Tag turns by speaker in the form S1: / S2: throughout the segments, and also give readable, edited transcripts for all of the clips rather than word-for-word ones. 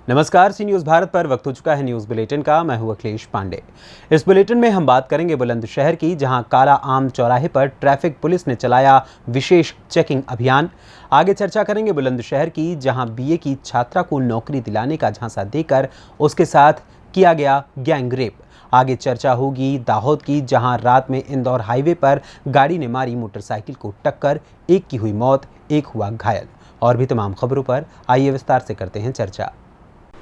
S1: नमस्कार, सी न्यूज़ भारत पर वक्त हो चुका है न्यूज़ बुलेटिन का। मैं हूं अखिलेश पांडे। इस बुलेटिन में हम बात करेंगे बुलंदशहर की, जहां काला आम चौराहे पर ट्रैफिक पुलिस ने चलाया विशेष चेकिंग अभियान। आगे चर्चा करेंगे बुलंदशहर की, जहां बीए की छात्रा को नौकरी दिलाने का झांसा देकर उसके साथ किया गया गैंग रेप। आगे चर्चा होगी दाहोद की, जहां रात में इंदौर हाईवे पर गाड़ी ने मारी मोटरसाइकिल को टक्कर, एक की हुई मौत, एक हुआ घायल। और भी तमाम खबरों पर आइए विस्तार से करते हैं चर्चा।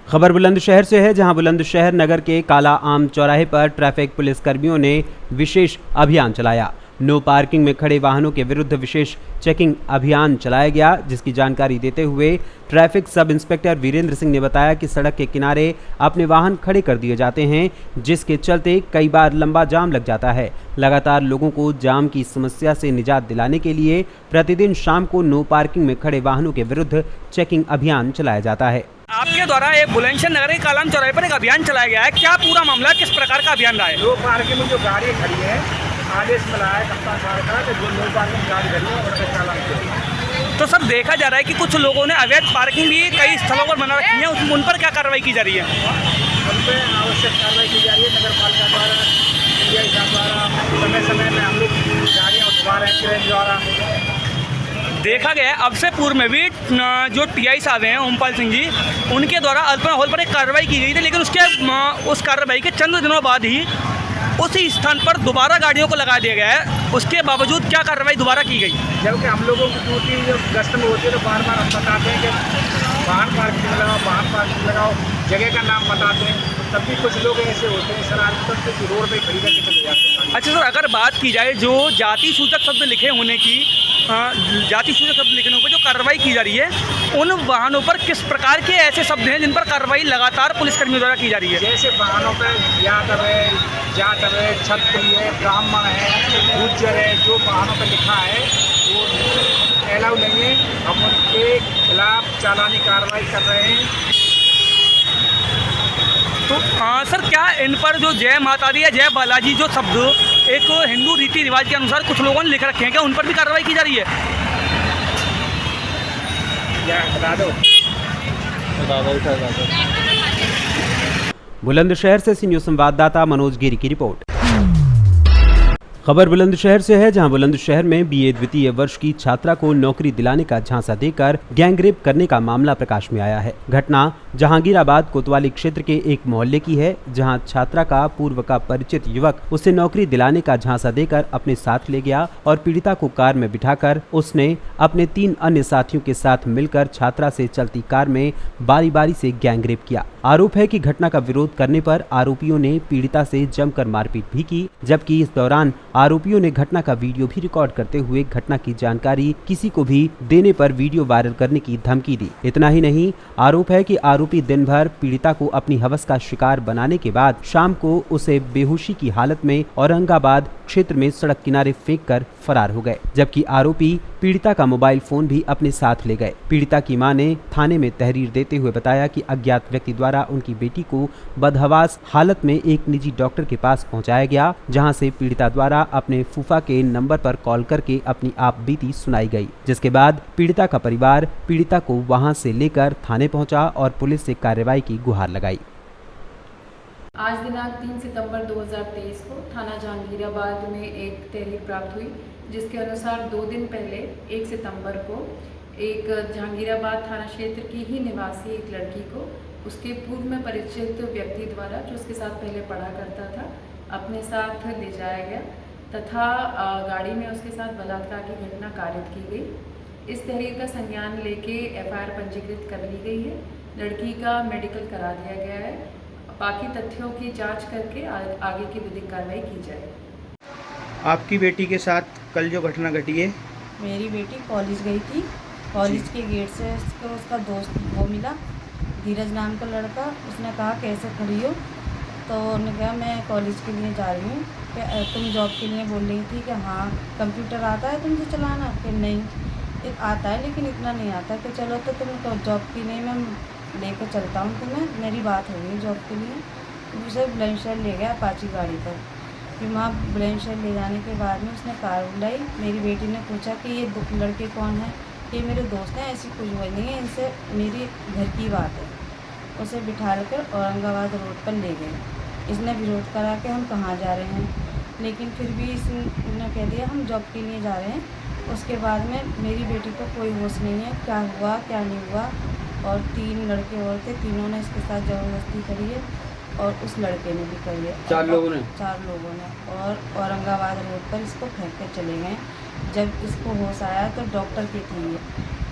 S1: खबर बुलंदशहर से है, जहां बुलंदशहर नगर के काला आम चौराहे पर ट्रैफिक पुलिस कर्मियों ने विशेष अभियान चलाया। नो पार्किंग में खड़े वाहनों के विरुद्ध विशेष चेकिंग अभियान चलाया गया, जिसकी जानकारी देते हुए traffic sub inspector Virendra Singh ने बताया कि सड़क के किनारे अपने वाहन खड़े कर दिए जाते हैं, जिसके चलते कई बार लंबा जाम लग जाता है। लगातार लोगों को जाम की समस्या से निजात दिलाने के लिए प्रतिदिन शाम को नो पार्किंग में खड़े वाहनों के विरुद्ध चेकिंग अभियान चलाया जाता है।
S2: आपके द्वारा एक बुलंदशहर नगर के कालाम चौराहे पर एक अभियान चलाया गया है, क्या पूरा मामला किस प्रकार का अभियान रहा है?
S3: नो पार्किंग में जो गाड़ी खड़ी है, आदेश मिला है कप्तान साहब का कि जो नो पार्किंग गाड़ी खड़ी है और कालाम चौराहे।
S2: तो सर देखा जा रहा है कि कुछ लोगों ने अवैध पार्किंग भी कई स्थलों पर बना रखी है, उन पर क्या कार्रवाई की जा रही है?
S3: उन पर आवश्यक कार्रवाई की जा रही है। नगर पालिका द्वारा, इंडिया द्वारा समय समय में हम लोग गाड़ियाँ उठवा रहे हैं क्रेन द्वारा।
S2: देखा गया है अब से पूर्व में भी जो टीआई साहब हैं ओमपाल सिंह जी, उनके द्वारा अल्पना हॉल पर एक कार्रवाई की गई थी, लेकिन उस कार्रवाई के चंद दिनों बाद ही उसी स्थान पर दोबारा गाड़ियों को लगा दिया गया है। उसके बावजूद क्या कार्रवाई दोबारा की गई?
S3: जबकि हम लोगों की ड्यूटी जब गश्त में होती है तो बार बार हम बताते हैं कि वाहन पार्किंग लगाओ, वाहन पार्किंग लगाओ, जगह का नाम बताते हैं, तब भी कुछ लोग ऐसे होते हैं शरारत रोड पे खड़ी करके चले जाते हैं।
S2: अच्छा सर, अगर बात की जाए जो जाति सूचक शब्द लिखे होने की, जाति सूचक शब्द लिखने पर जो कार्रवाई की जा रही है, उन वाहनों पर किस प्रकार के ऐसे शब्द हैं जिन पर कार्रवाई लगातार पुलिसकर्मियों द्वारा की जा रही है?
S3: जैसे वाहनों पर यादव है, जाट है, क्षत्रिय है, ब्राह्मण है, गुज्जर है, जो वाहनों पर लिखा है वो अलाउ नहीं है। हम उनके खिलाफ चालानी कार्रवाई कर रहे हैं। तो सर, क्या इन पर जो जय माता दी या जय बालाजी जो शब्द एक हिंदू रीति रिवाज के अनुसार कुछ लोगों ने लिख रखे हैं, क्या उन पर भी कार्रवाई की जा रही है? बता दो।
S1: बुलंदशहर से सी न्यूज़ संवाददाता मनोज गिरी की रिपोर्ट। खबर बुलंदशहर से है, जहां बुलंदशहर में बीए द्वितीय वर्ष की छात्रा को नौकरी दिलाने का झांसा देकर गैंगरेप करने का मामला प्रकाश में आया है। घटना जहांगीराबाद कोतवाली क्षेत्र के एक मोहल्ले की है, जहां छात्रा का पूर्व का परिचित युवक उसे नौकरी दिलाने का झांसा देकर अपने साथ ले गया और पीड़िता को कार में बिठाकर उसने अपने 3 अन्य साथियों के साथ मिलकर छात्रा से चलती कार में बारी बारी से गैंगरेप किया। आरोप है कि घटना का विरोध करने पर आरोपियों ने पीड़िता से जमकर मारपीट भी की, जबकि इस दौरान आरोपियों ने घटना का वीडियो भी रिकॉर्ड करते हुए घटना की जानकारी किसी को भी देने पर वीडियो वायरल करने की धमकी दी। इतना ही नहीं, आरोप है कि आरोपी दिन भर पीड़िता को अपनी हवस का शिकार बनाने के बाद शाम को उसे बेहोशी की हालत में औरंगाबाद क्षेत्र में सड़क किनारे फेंक कर फरार हो गए, जबकि आरोपी पीड़िता का मोबाइल फोन भी अपने साथ ले गए। पीड़िता की मां ने थाने में तहरीर देते हुए बताया कि अज्ञात व्यक्ति द्वारा उनकी बेटी को बदहवास हालत में एक निजी डॉक्टर के पास पहुंचाया गया, जहां से पीड़िता द्वारा अपने फूफा के नंबर पर कॉल करके अपनी आप बीती सुनाई गई, जिसके बाद पीड़िता का परिवार पीड़िता को वहां से लेकर थाने पहुंचा और पुलिस से कार्रवाई की गुहार लगाई।
S4: आज दिनांक 3 सितंबर 2023 को थाना जहांगीराबाद में एक तहरीर प्राप्त हुई, जिसके अनुसार 2 दिन पहले 1 सितंबर को एक जहांगीराबाद थाना क्षेत्र की ही निवासी एक लड़की को उसके पूर्व में परिचित व्यक्ति द्वारा, जो उसके साथ पहले पढ़ा करता था, अपने साथ ले जाया गया तथा गाड़ी में उसके साथ बलात्कार की घटना कारित की गई। इस तहरीर का संज्ञान लेके एफआईआर पंजीकृत कर ली गई है। लड़की का मेडिकल करा दिया गया है। बाकी तथ्यों की जांच करके आगे की विधिक कार्रवाई की जाए।
S5: आपकी बेटी के साथ कल जो घटना घटी है?
S6: मेरी बेटी कॉलेज गई थी। कॉलेज के गेट से उसका दोस्त वो मिला, धीरज नाम का लड़का। उसने कहा कैसे खड़ी हो, तो उन्होंने कहा मैं कॉलेज के लिए जा रही हूँ। तुम जॉब के लिए बोल रही थी कि हाँ कंप्यूटर आता है तुमसे चलाना? कि नहीं आता है, लेकिन इतना नहीं आता। कि चलो तो तुम जॉब के लिए मैं लेकर चलता हूँ तुम्हें, मेरी बात हो गई जॉब के लिए। उसे बुलंदशहर ले गया अपाची गाड़ी पर। फिर वहाँ बुलंदशहर ले जाने के बाद में उसने कार बुलाई। मेरी बेटी ने पूछा कि ये लड़के कौन है? ये मेरे दोस्त हैं, ऐसी कुछ वजह नहीं है, इनसे मेरी घर की बात है। उसे बिठा कर औरंगाबाद रोड पर ले गए। इसने विरोध करा कि हम कहाँ जा रहे हैं, लेकिन फिर भी इसने कह दिया हम जॉब के लिए जा रहे हैं। उसके बाद में मेरी बेटी को कोई होश नहीं है, क्या हुआ क्या नहीं हुआ। और 3 लड़के और थे, तीनों ने इसके साथ ज़बरदस्ती करी है और उस लड़के ने भी करी है। 4 लोगों ने और औरंगाबाद रोड पर इसको फेंक कर चले गए। जब इसको होश आया तो डॉक्टर की थी ये।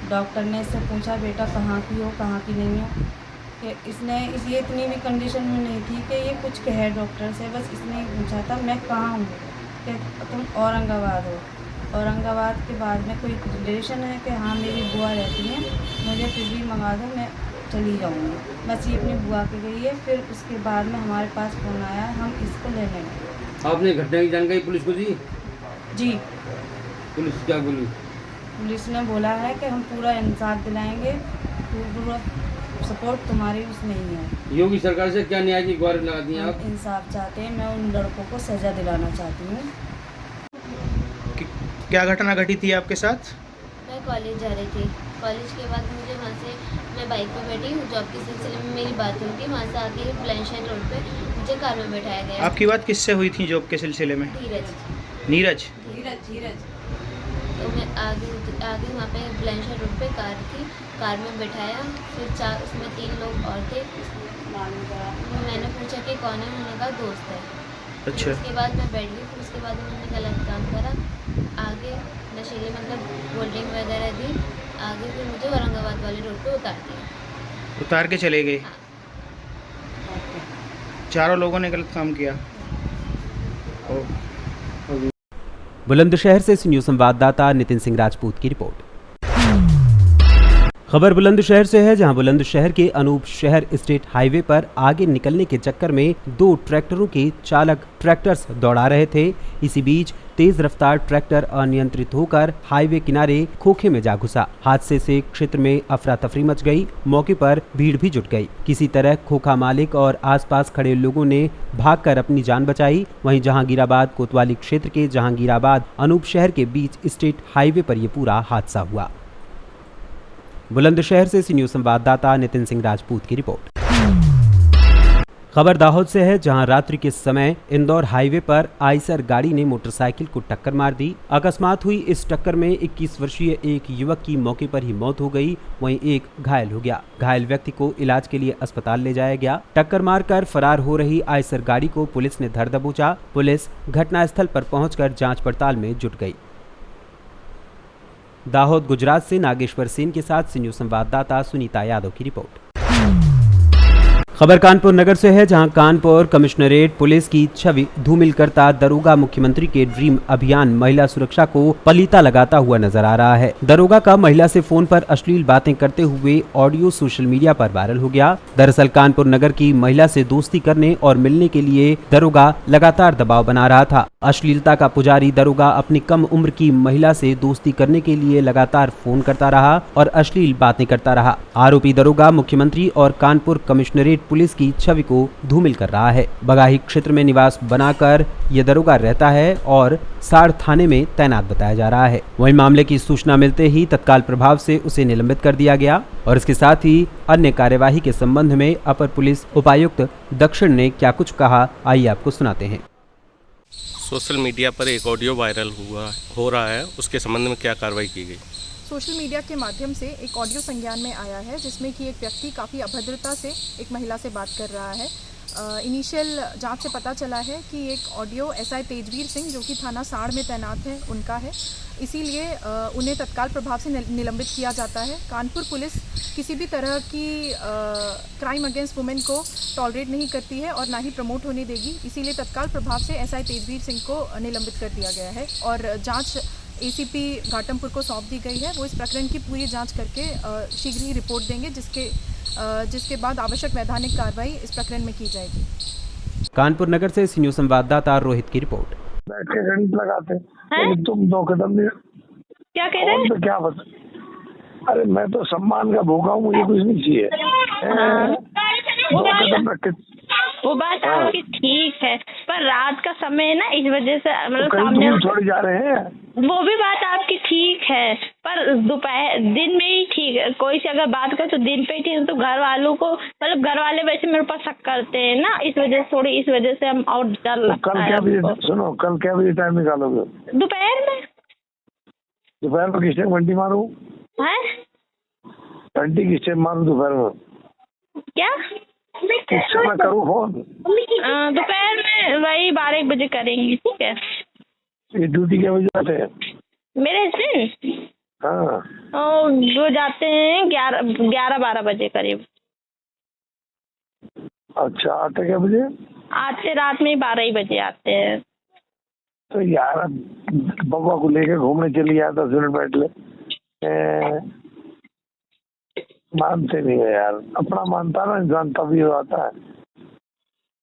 S6: डॉक्टर ने इससे पूछा बेटा कहाँ की हो, कहाँ की नहीं हो। कि ये इतनी भी कंडीशन में नहीं थी कि ये कुछ कहे डॉक्टर से, बस इसने पूछा था मैं कहाँ हूँ, कि तुम औरंगाबाद हो। औरंगाबाद के बाद में कोई रिलेशन है कि हाँ मेरी बुआ रहती हैं, मुझे फिर भी मंगा दो, मैं चली जाऊँगी। बस ये अपनी बुआ के गई है। फिर उसके बाद में हमारे पास फ़ोन आया, हम इसको लेने गए।
S7: आपने घटना की जानकारी पुलिस को दी?
S6: जी।
S7: पुलिस क्या बोली?
S6: पुलिस ने बोला है कि हम पूरा इंसाफ दिलाएंगे, पूरा सपोर्ट तुम्हारी उसमें ही है।
S7: योगी सरकार से क्या न्याय की गुहार लगा दी आप?
S6: इंसाफ चाहते हैं, मैं उन लड़कों को सज़ा दिलाना चाहती हूँ।
S5: क्या घटना घटी थी आपके साथ?
S8: मैं कॉलेज जा रही थी। कॉलेज के बाद मुझे वहाँ से मैं बाइक पे बैठी हूँ, जॉब के सिलसिले में मेरी बात हुई थी। वहाँ से आके ब्लैंशेड रोड पे मुझे कार में बैठाया गया।
S5: आपकी बात किससे हुई थी जॉब के सिलसिले में?
S6: धीरज।
S8: तो मैं आगे वहाँ पे ब्लैंशेड रोड पे कार थी, कार में बैठाया। फिर उसमें 3 लोग और थे। मैंने पूछा कि कौन है, उन्होंने कहा दोस्त है।
S5: अच्छा।
S8: उसके बाद मैं बैठ गई। फिर उसके बाद उन्होंने गलत काम करा, आगे नशीले मतलब कोल्ड ड्रिंक वगैरह दी। आगे फिर मुझे औरंगाबाद वाले रोड पे उतार दिया।
S5: उतार के चले गए?
S8: हाँ।
S5: चारों लोगों ने गलत काम किया।
S1: बुलंदशहर से न्यूज़ संवाददाता नितिन सिंह राजपूत की रिपोर्ट। खबर बुलंदशहर से है, जहां बुलंदशहर के अनूप शहर स्टेट हाईवे पर आगे निकलने के चक्कर में 2 ट्रैक्टरों के चालक ट्रैक्टर्स दौड़ा रहे थे। इसी बीच तेज रफ्तार ट्रैक्टर अनियंत्रित होकर हाईवे किनारे खोखे में जा घुसा। हादसे से क्षेत्र में अफरा तफरी मच गई। मौके पर भीड़ भी जुट गई। किसी तरह खोखा मालिक और आसपास खड़े लोगों ने भागकर अपनी जान बचाई। वहीं जहांगीराबाद कोतवाली क्षेत्र के जहांगीराबाद अनूप शहर के बीच स्टेट हाईवे पर यह पूरा हादसा हुआ। बुलंदशहर से न्यूज़ संवाददाता नितिन सिंह राजपूत की रिपोर्ट। खबर दाहोद से है, जहां रात्रि के समय इंदौर हाईवे पर आइसर गाड़ी ने मोटरसाइकिल को टक्कर मार दी। अकस्मात हुई इस टक्कर में 21 वर्षीय एक युवक की मौके पर ही मौत हो गई, वहीं एक घायल हो गया। घायल व्यक्ति को इलाज के लिए अस्पताल ले जाया गया। टक्कर मारकर फरार हो रही आइसर गाड़ी को पुलिस ने धर दबोचा। पुलिस घटनास्थल पर पहुंचकर जांच पड़ताल में जुट गई। दाहोद गुजरात से नागेश्वर सेन के साथ न्यूज़ संवाददाता सुनीता यादव की रिपोर्ट। खबर कानपुर नगर से है, जहां कानपुर कमिश्नरेट पुलिस की छवि धूमिल करता दरोगा मुख्यमंत्री के ड्रीम अभियान महिला सुरक्षा को पलीता लगाता हुआ नजर आ रहा है। दरोगा का महिला से फोन पर अश्लील बातें करते हुए ऑडियो सोशल मीडिया पर वायरल हो गया। दरअसल कानपुर नगर की महिला से दोस्ती करने और मिलने के लिए दरोगा लगातार दबाव बना रहा था। अश्लीलता का पुजारी दरोगा अपनी कम उम्र की महिला से दोस्ती करने के लिए लगातार फोन करता रहा और अश्लील बातें करता रहा। आरोपी दरोगा मुख्यमंत्री और कानपुर कमिश्नरेट पुलिस की छवि को धूमिल कर रहा है। बगाही क्षेत्र में निवास बनाकर ये दरोगा रहता है और साड़ थाने में तैनात बताया जा रहा है। वहीं मामले की सूचना मिलते ही तत्काल प्रभाव से उसे निलंबित कर दिया गया और इसके साथ ही अन्य कार्यवाही के संबंध में अपर पुलिस उपायुक्त दक्षिण ने क्या कुछ कहा, आइए आपको सुनाते हैं।
S9: सोशल मीडिया पर एक ऑडियो वायरल हो रहा है, उसके संबंध में क्या कार्रवाई की गई?
S10: सोशल मीडिया के माध्यम से एक ऑडियो संज्ञान में आया है, जिसमें कि एक व्यक्ति काफ़ी अभद्रता से एक महिला से बात कर रहा है। इनिशियल जांच से पता चला है कि एक ऑडियो एसआई तेजवीर सिंह, जो कि थाना साड़ में तैनात है, उनका है। इसीलिए उन्हें तत्काल प्रभाव से निलंबित किया जाता है। कानपुर पुलिस किसी भी तरह की क्राइम अगेंस्ट वुमेन को टॉलरेट नहीं करती है और ना ही प्रमोट होने देगी। इसीलिए तत्काल प्रभाव से एसआई तेजवीर सिंह को निलंबित कर दिया गया है और जांच एसीपी घाटमपुर को सौंप दी गई है। वो इस प्रकरण की पूरी जांच करके शीघ्र ही रिपोर्ट देंगे, जिसके बाद आवश्यक वैधानिक कार्रवाई इस प्रकरण में की जाएगी।
S1: कानपुर नगर से न्यूज़ संवाददाता रोहित की रिपोर्ट।
S11: बैठ के घंटे लगाते हैं, तुम 2 कदम नहीं। क्या कह रहे हैं? क्या बता? अरे मैं तो सम्मान का भूखा हूँ, मुझे कुछ नहीं चाहिए। 2 कदम रख के
S12: वो बात आपकी ठीक है, पर रात का समय है ना, इस वजह से मतलब सामने
S11: थोड़ी जा रहे हैं।
S12: वो भी बात आपकी ठीक है, पर दोपहर दिन में ही ठीक है, कोई से अगर बात करो तो दिन पे ही थी, तो घर वालों को मतलब घर वाले वैसे मेरे ऊपर शक करते हैं ना, इस वजह से थोड़ी इस वजह से हम और डर
S11: तो
S12: लगता
S11: कल
S12: है
S11: क्या बजे,
S12: हमको।
S11: सुनो कल क्या बजे टाइम निकालोगे?
S12: दोपहर में
S11: दोपहर में किस टाइम घंटी मारूं?
S12: है
S11: घंटी किस टाइम मारूं दोपहर में?
S12: क्या
S11: किस समय करूँ फोन?
S12: दोपहर में वही 12 बजे करेंगे, ठीक है?
S11: ये ड्यूटी क्या बजे जाते हैं?
S12: मेरे हस्बैंड
S11: हाँ
S12: वो जाते हैं 11-12 बजे करीब।
S11: अच्छा, आते क्या बजे?
S12: आते रात में 12 ही बजे आते हैं।
S11: तो यार बब्बा को लेके घूमने चली गया 10 मिनट बैठ ले। मानते नहीं है यार, अपना मानता ना इंसान तभी आता है।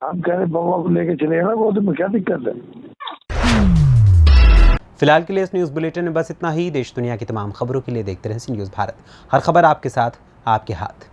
S11: हम कह रहे बब्बा को लेके चले ना, वो में क्या दिक्कत है?
S1: फिलहाल के लिए इस न्यूज़ बुलेटिन में बस इतना ही। देश दुनिया की तमाम खबरों के लिए देखते रहें सी न्यूज़ भारत। हर खबर आपके साथ, आपके हाथ।